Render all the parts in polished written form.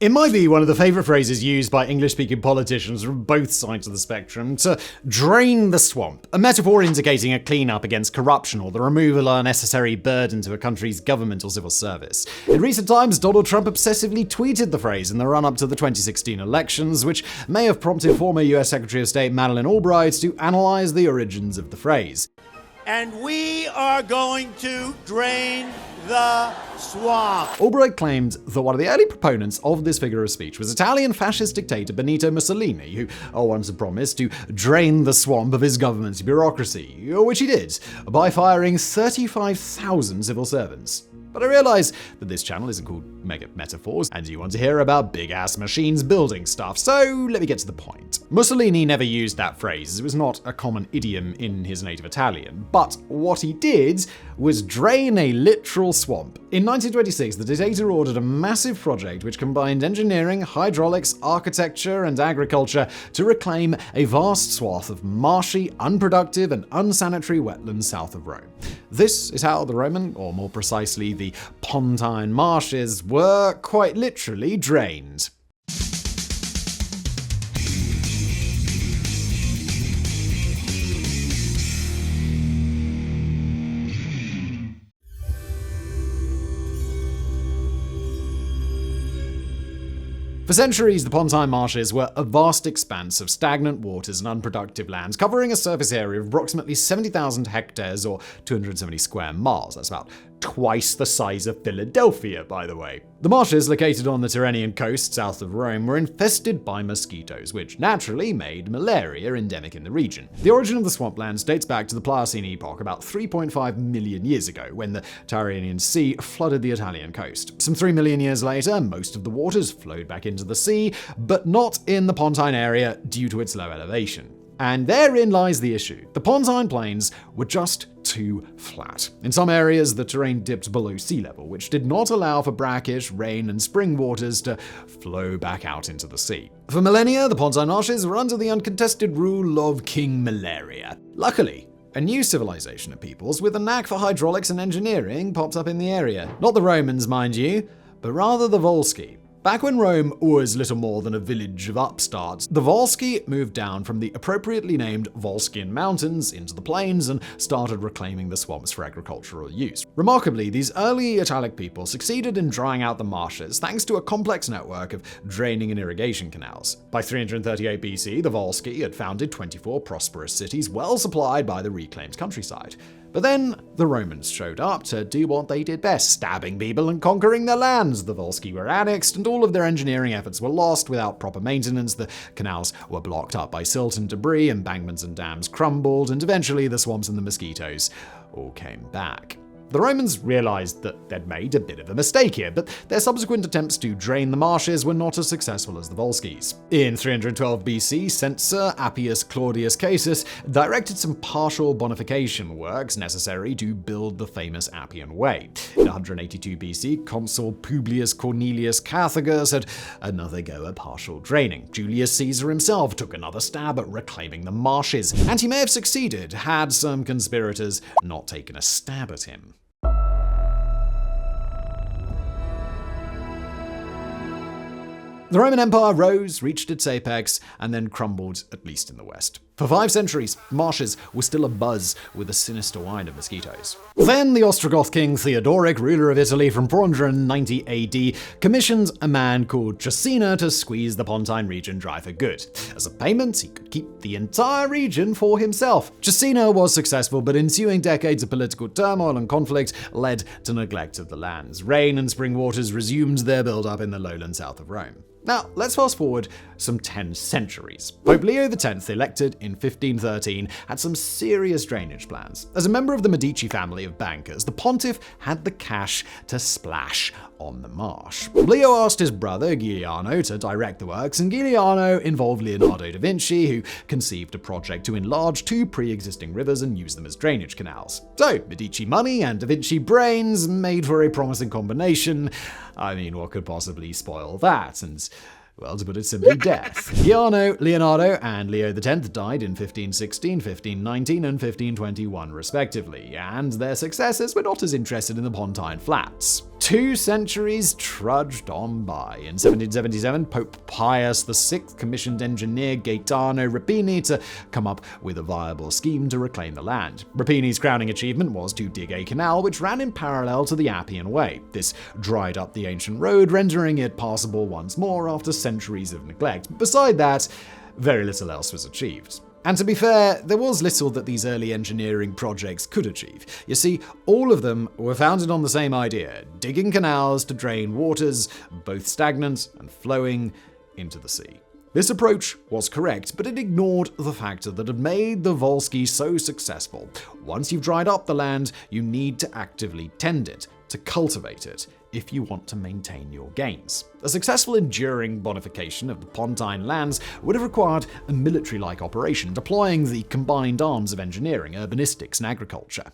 It might be one of the favourite phrases used by English-speaking politicians from both sides of the spectrum to drain the swamp, a metaphor indicating a clean-up against corruption or the removal of unnecessary burden to a country's government or civil service. In recent times, Donald Trump obsessively tweeted the phrase in the run-up to the 2016 elections, which may have prompted former US Secretary of State Madeleine Albright to analyse the origins of the phrase. And we are going to drain the swamp. Albright claimed that one of the early proponents of this figure of speech was Italian fascist dictator Benito Mussolini, who once had promised to drain the swamp of his government's bureaucracy, which he did by firing 35,000 civil servants. But I realise that this channel isn't called Mega Metaphors, and you want to hear about big-ass machines building stuff, so let me get to the point. Mussolini never used that phrase, it was not a common idiom in his native Italian, but what he did was drain a literal swamp. In 1926, the dictator ordered a massive project which combined engineering, hydraulics, architecture, and agriculture to reclaim a vast swath of marshy, unproductive, and unsanitary wetlands south of Rome. This is how the Roman, or more precisely the Pontine Marshes, were quite literally drained. For centuries, the Pontine Marshes were a vast expanse of stagnant waters and unproductive lands, covering a surface area of approximately 70,000 hectares or 270 square miles. That's about twice the size of Philadelphia, by the way. The marshes, located on the Tyrrhenian coast south of Rome, were infested by mosquitoes, which naturally made malaria endemic in the region. The origin of the swamplands dates back to the Pliocene epoch, about 3.5 million years ago, when the Tyrrhenian Sea flooded the Italian coast. Some 3 million years later, most of the waters flowed back into the sea, but not in the Pontine area due to its low elevation. And therein lies the issue. The Pontine Plains were just too flat. In some areas, the terrain dipped below sea level, which did not allow for brackish, rain, and spring waters to flow back out into the sea. For millennia, the Pontine Marshes were under the uncontested rule of King Malaria. Luckily, a new civilization of peoples with a knack for hydraulics and engineering popped up in the area. Not the Romans, mind you, but rather the Volsci. Back when Rome was little more than a village of upstarts, the Volsci moved down from the appropriately named Volscian Mountains into the plains and started reclaiming the swamps for agricultural use. Remarkably, these early Italic people succeeded in drying out the marshes thanks to a complex network of draining and irrigation canals. By 338 BC, the Volsci had founded 24 prosperous cities well supplied by the reclaimed countryside. But then the Romans showed up to do what they did best, stabbing people and conquering their lands. The Volsci were annexed, and all of their engineering efforts were lost without proper maintenance. The canals were blocked up by silt and debris, embankments and dams crumbled, and eventually the swamps and the mosquitoes all came back. The Romans realized that they'd made a bit of a mistake here, but their subsequent attempts to drain the marshes were not as successful as the Volscis. In 312 BC, censor Appius Claudius Casus directed some partial bonification works necessary to build the famous Appian Way. In 182 BC, consul Publius Cornelius Carthagus had another go at partial draining. Julius Caesar himself took another stab at reclaiming the marshes, and he may have succeeded had some conspirators not taken a stab at him. The Roman Empire rose, reached its apex, and then crumbled, at least in the West. For 5 centuries, marshes were still abuzz with the sinister whine of mosquitoes. Then the Ostrogoth king Theodoric, ruler of Italy from 490 AD, commissioned a man called Chacina to squeeze the Pontine region dry for good. As a payment, he could keep the entire region for himself. Chacina was successful, but ensuing decades of political turmoil and conflict led to neglect of the lands. Rain and spring waters resumed their build-up in the lowland south of Rome. Now, let's fast forward some 10 centuries. Pope Leo X, elected in 1513, had some serious drainage plans. As a member of the Medici family of bankers, the pontiff had the cash to splash on the marsh. Leo asked his brother Giuliano to direct the works, and Giuliano involved Leonardo da Vinci, who conceived a project to enlarge 2 pre-existing rivers and use them as drainage canals. So, Medici money and da Vinci brains made for a promising combination. I mean, what could possibly spoil that? And, well, to put it simply, death. Leonardo, and Leo X died in 1516, 1519, and 1521 respectively, and their successors were not as interested in the Pontine Flats. 2 centuries trudged on by. In 1777, Pope Pius VI commissioned engineer Gaetano Rapini to come up with a viable scheme to reclaim the land. Rapini's crowning achievement was to dig a canal which ran in parallel to the Appian Way. This dried up the ancient road, rendering it passable once more after centuries of neglect. Beside that, very little else was achieved. And to be fair, there was little that these early engineering projects could achieve. You see, all of them were founded on the same idea: digging canals to drain waters, both stagnant and flowing, into the sea. This approach was correct, but it ignored the factor that had made the Volsky so successful. Once you've dried up the land, you need to actively tend it, to cultivate it, if you want to maintain your gains. A successful enduring bonification of the Pontine lands would have required a military-like operation, deploying the combined arms of engineering, urbanistics, and agriculture.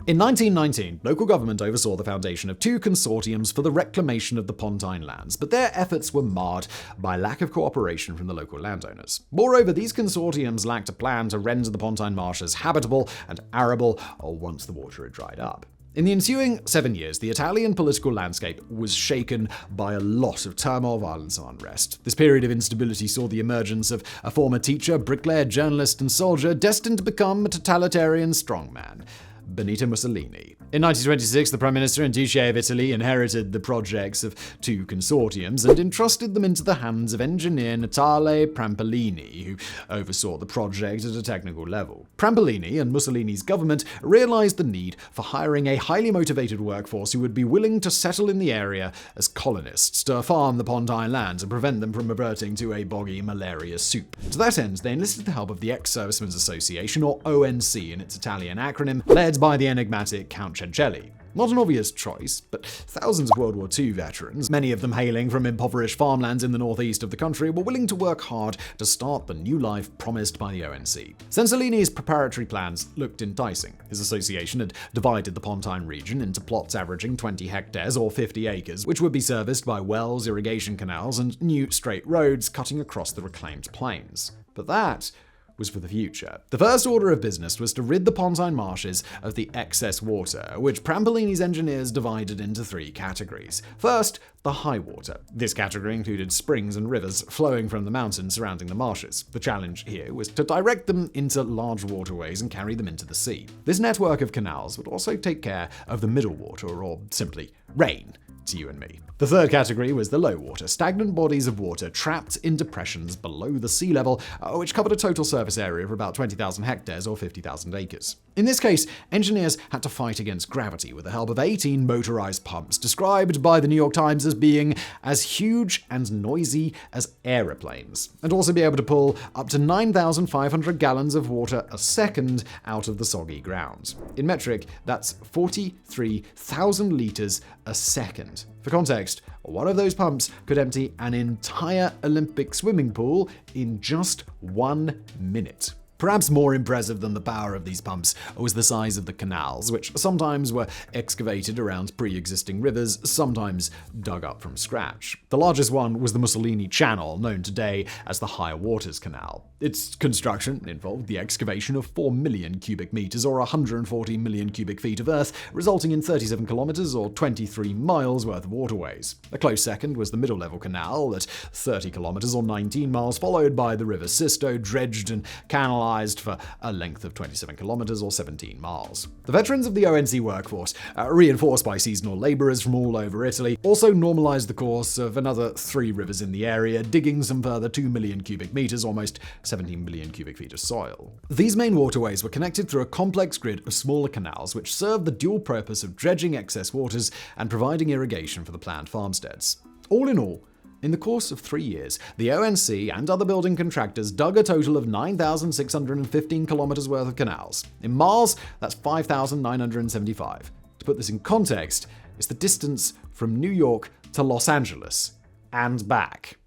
In 1919, local government oversaw the foundation of 2 consortiums for the reclamation of the Pontine lands, but their efforts were marred by lack of cooperation from the local landowners. Moreover, these consortiums lacked a plan to render the Pontine marshes habitable and arable once the water had dried up. In the ensuing 7 years, the Italian political landscape was shaken by a lot of turmoil, violence, and unrest. This period of instability saw the emergence of a former teacher, bricklayer, journalist, and soldier destined to become a totalitarian strongman: Benito Mussolini. In 1926, the Prime Minister and Duce of Italy inherited the projects of 2 consortiums and entrusted them into the hands of engineer Natale Prampolini, who oversaw the project at a technical level. Prampolini and Mussolini's government realized the need for hiring a highly motivated workforce who would be willing to settle in the area as colonists, to farm the Pontine lands and prevent them from reverting to a boggy malaria soup. To that end, they enlisted the help of the Ex-Servicemen's Association, or ONC in its Italian acronym, led by the enigmatic Count Cencelli. Not an obvious choice, but thousands of World War II veterans, many of them hailing from impoverished farmlands in the northeast of the country, were willing to work hard to start the new life promised by the ONC. Cencelini's preparatory plans looked enticing. His association had divided the Pontine region into plots averaging 20 hectares or 50 acres, which would be serviced by wells, irrigation canals, and new straight roads cutting across the reclaimed plains. But that was for the future. The first order of business was to rid the Pontine marshes of the excess water, which Prampolini's engineers divided into 3 categories. First, the high water. This category included springs and rivers flowing from the mountains surrounding the marshes. The challenge here was to direct them into large waterways and carry them into the sea. This network of canals would also take care of the middle water, or simply rain, to you and me. The third category was the low water, stagnant bodies of water trapped in depressions below the sea level, which covered a total surface area of about 20,000 hectares or 50,000 acres. In this case, engineers had to fight against gravity with the help of 18 motorized pumps, described by the New York Times as being as huge and noisy as aeroplanes, and also be able to pull up to 9,500 gallons of water a second out of the soggy ground. In metric, that's 43,000 liters a second. For context, one of those pumps could empty an entire Olympic swimming pool in just 1 minute. Perhaps more impressive than the power of these pumps was the size of the canals, which sometimes were excavated around pre-existing rivers, sometimes dug up from scratch. The largest one was the Mussolini Channel, known today as the High Waters Canal. Its construction involved the excavation of 4 million cubic meters, or 140 million cubic feet of earth, resulting in 37 kilometers or 23 miles worth of waterways. A close second was the Middle Level Canal at 30 kilometers or 19 miles, followed by the River Sisto, dredged and canalized for a length of 27 kilometers or 17 miles. The veterans of the ONC workforce, reinforced by seasonal laborers from all over Italy, also normalized the course of another 3 rivers in the area, digging some further 2 million cubic meters, almost 17 billion cubic feet of soil. These main waterways were connected through a complex grid of smaller canals, which served the dual purpose of dredging excess waters and providing irrigation for the planned farmsteads. All in all, in the course of 3 years, the ONC and other building contractors dug a total of 9,615 kilometers worth of canals. In miles, that's 5,975. To put this in context, it's the distance from New York to Los Angeles and back.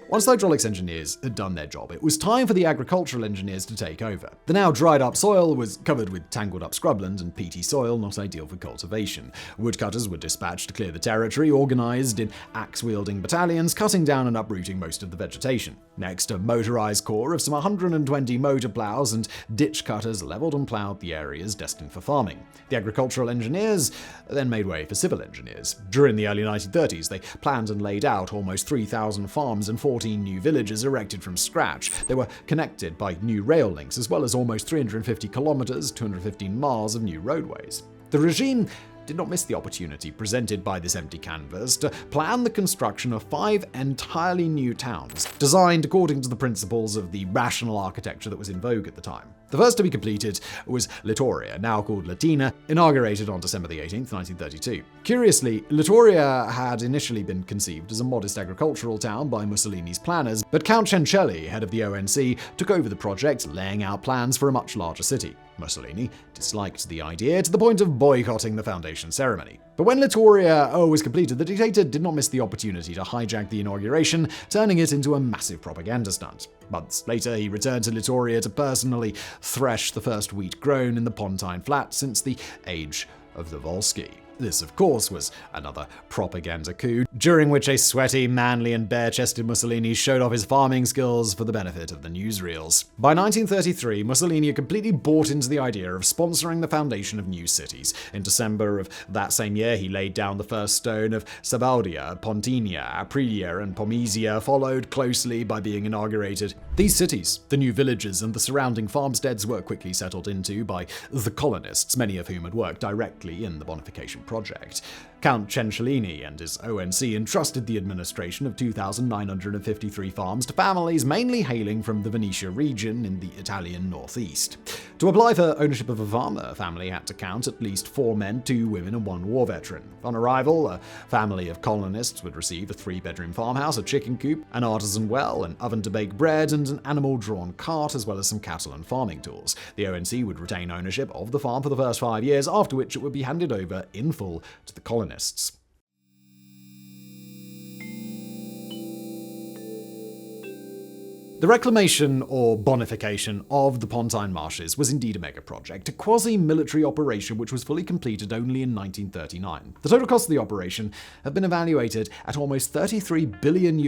Once the hydraulics engineers had done their job, it was time for the agricultural engineers to take over. The now dried up soil was covered with tangled up scrubland and peaty soil, not ideal for cultivation. Woodcutters were dispatched to clear the territory, organized in axe-wielding battalions, cutting down and uprooting most of the vegetation. Next, a motorized corps of some 120 motor plows and ditch cutters leveled and plowed the areas destined for farming. The agricultural engineers then made way for civil engineers. During the early 1930s, they planned and laid out almost 3,000 farms and 14 new villages erected from scratch. They were connected by new rail links, as well as almost 350 kilometers, 215 miles of new roadways. The regime did not miss the opportunity presented by this empty canvas to plan the construction of 5 entirely new towns, designed according to the principles of the rational architecture that was in vogue at the time. The first to be completed was Littoria, now called Latina, inaugurated on December 18, 1932. Curiously, Littoria had initially been conceived as a modest agricultural town by Mussolini's planners, but Count Cencelli, head of the ONC, took over the project, laying out plans for a much larger city. Mussolini disliked the idea to the point of boycotting the foundation ceremony. But when Littoria was completed, the dictator did not miss the opportunity to hijack the inauguration, turning it into a massive propaganda stunt. Months later, he returned to Littoria to personally thresh the first wheat grown in the Pontine flat since the age of the Volsky. This, of course, was another propaganda coup, during which a sweaty, manly, and bare-chested Mussolini showed off his farming skills for the benefit of the newsreels. By 1933, Mussolini had completely bought into the idea of sponsoring the foundation of new cities. In December of that same year, he laid down the first stone of Sabaudia, Pontine, Aprilia, and Pomezia, followed closely by being inaugurated. These cities, the new villages, and the surrounding farmsteads were quickly settled into by the colonists, many of whom had worked directly in the bonification project. Count Cencelli and his ONC entrusted the administration of 2,953 farms to families mainly hailing from the Venetia region in the Italian northeast. To apply for ownership of a farm, a family had to count at least 4 men, 2 women, and 1 war veteran. On arrival, a family of colonists would receive a 3-bedroom farmhouse, a chicken coop, an artisan well, an oven to bake bread, and an animal-drawn cart, as well as some cattle and farming tools. The ONC would retain ownership of the farm for the first 5 years, after which it would be handed over in full to the colonists. The reclamation or bonification of the Pontine Marshes was indeed a mega project, a quasi-military operation which was fully completed only in 1939. The total cost of the operation had been evaluated at almost $33 billion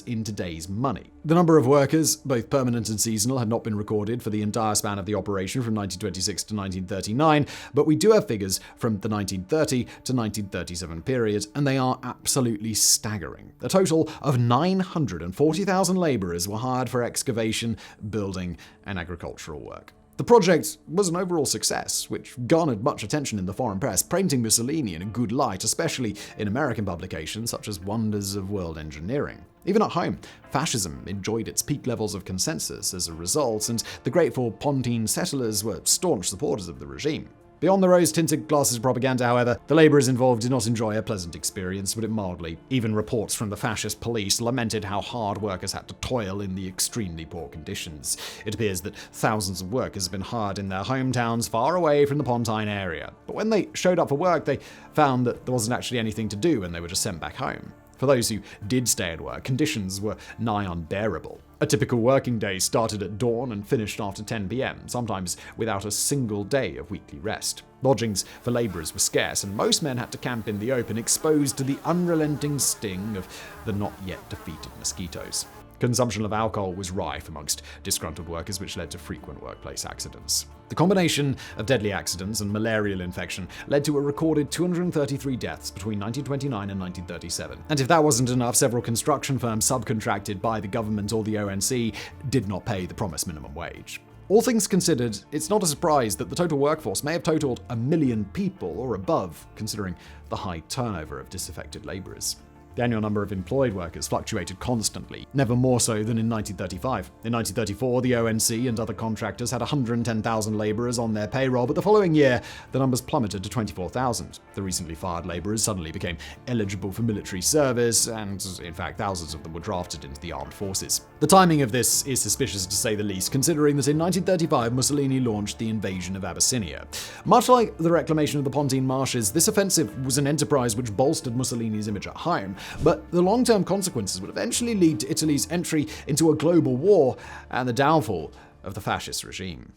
in today's money. The number of workers, both permanent and seasonal, had not been recorded for the entire span of the operation from 1926 to 1939, but we do have figures from the 1930 to 1937 period, and they are absolutely staggering. A total of 940,000 laborers were hired for excavation, building, and agricultural work. The project was an overall success, which garnered much attention in the foreign press, painting Mussolini in a good light, especially in American publications such as Wonders of World Engineering. Even at home, fascism enjoyed its peak levels of consensus as a result, and the grateful Pontine settlers were staunch supporters of the regime. Beyond the rose-tinted glasses of propaganda, however, the laborers involved did not enjoy a pleasant experience, to put it mildly. Even reports from the fascist police lamented how hard workers had to toil in the extremely poor conditions. It appears that thousands of workers have been hired in their hometowns far away from the Pontine area. But when they showed up for work, they found that there wasn't actually anything to do and they were just sent back home. For those who did stay at work, conditions were nigh unbearable. A typical working day started at dawn and finished after 10 p.m., sometimes without a single day of weekly rest. Lodgings for laborers were scarce, and most men had to camp in the open, exposed to the unrelenting sting of the not yet defeated mosquitoes. Consumption of alcohol was rife amongst disgruntled workers, which led to frequent workplace accidents. The combination of deadly accidents and malarial infection led to a recorded 233 deaths between 1929 and 1937. And if that wasn't enough, several construction firms subcontracted by the government or the ONC did not pay the promised minimum wage. All things considered, it's not a surprise that the total workforce may have totaled 1 million people or above, considering the high turnover of disaffected laborers. The annual number of employed workers fluctuated constantly, never more so than in 1935. In 1934, the ONC and other contractors had 110,000 laborers on their payroll, but the following year, the numbers plummeted to 24,000. The recently fired laborers suddenly became eligible for military service, and in fact, thousands of them were drafted into the armed forces. The timing of this is suspicious to say the least, considering that in 1935, Mussolini launched the invasion of Abyssinia. Much like the reclamation of the Pontine Marshes, this offensive was an enterprise which bolstered Mussolini's image at home. but the long-term consequences would eventually lead to Italy's entry into a global war and the downfall of the fascist regime.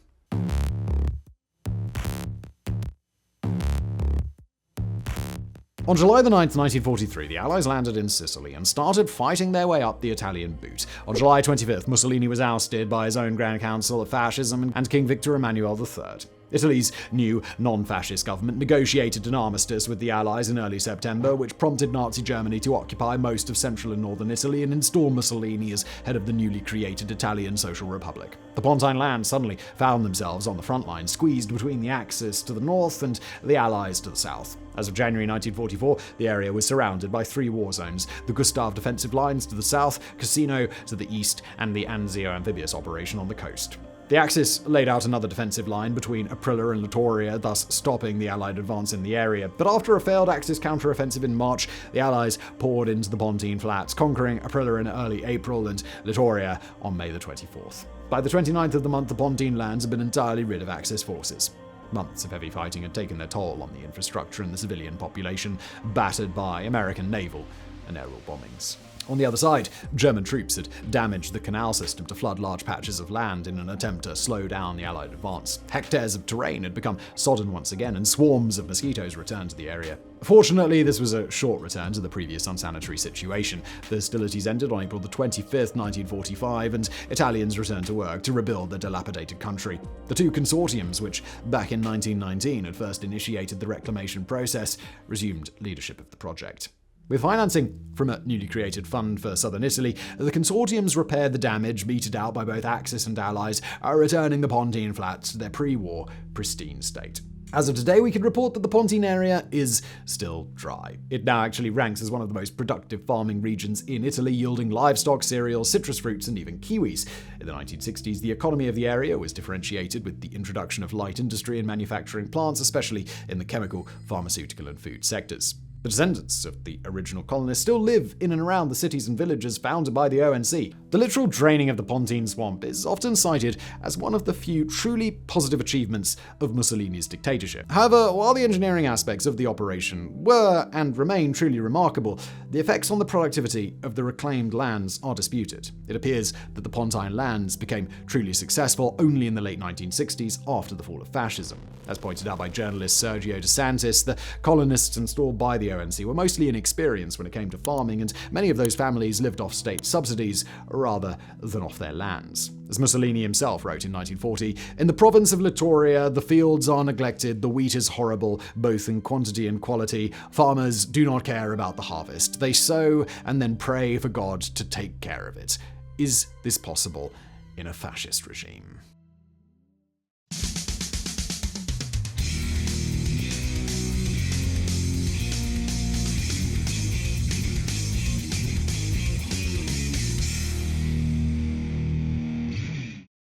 On July 9, 1943, the Allies landed in Sicily and started fighting their way up the Italian boot. On July 25th, Mussolini was ousted by his own Grand Council of Fascism and King Victor Emmanuel III. Italy's new non-fascist government negotiated an armistice with the Allies in early September, which prompted Nazi Germany to occupy most of central and northern Italy and install Mussolini as head of the newly created Italian Social Republic. The Pontine lands suddenly found themselves on the front line, squeezed between the Axis to the north and the Allies to the south. As of January 1944, the area was surrounded by 3 war zones: the Gustav defensive lines to the south, Cassino to the east, and the Anzio amphibious operation on the coast. The Axis laid out another defensive line between Aprilia and Littoria, thus stopping the Allied advance in the area. But after a failed Axis counteroffensive in March, the Allies poured into the Pontine Flats, conquering Aprilia in early April and Littoria on May the 24th. By the 29th of the month, the Pontine lands had been entirely rid of Axis forces. Months of heavy fighting had taken their toll on the infrastructure and the civilian population, battered by American naval and aerial bombings. On the other side, German troops had damaged the canal system to flood large patches of land in an attempt to slow down the Allied advance. Hectares of terrain had become sodden once again, and swarms of mosquitoes returned to the area. Fortunately, this was a short return to the previous unsanitary situation. The hostilities ended on April 25th, 1945, and Italians returned to work to rebuild their dilapidated country. The 2 consortiums, which back in 1919 had first initiated the reclamation process, resumed leadership of the project. With financing from a newly created fund for southern Italy, the consortiums repaired the damage meted out by both Axis and Allies, returning the Pontine Flats to their pre-war pristine state. As of today, we can report that the Pontine area is still dry. It now actually ranks as one of the most productive farming regions in Italy, yielding livestock, cereals, citrus fruits, and even kiwis. In the 1960s, the economy of the area was differentiated with the introduction of light industry and manufacturing plants, especially in the chemical, pharmaceutical, and food sectors. The descendants of the original colonists still live in and around the cities and villages founded by the ONC. The literal draining of the Pontine swamp is often cited as one of the few truly positive achievements of Mussolini's dictatorship. However, while the engineering aspects of the operation were and remain truly remarkable, the effects on the productivity of the reclaimed lands are disputed. It appears that the Pontine lands became truly successful only in the late 1960s after the fall of fascism. As pointed out by journalist Sergio De Santis, the colonists installed by the ONC were mostly inexperienced when it came to farming, and many of those families lived off state subsidies rather than off their lands. As Mussolini himself wrote in 1940, "In the province of Littoria, the fields are neglected, the wheat is horrible, both in quantity and quality. Farmers do not care about the harvest. They sow and then pray for God to take care of it. Is this possible in a fascist regime?"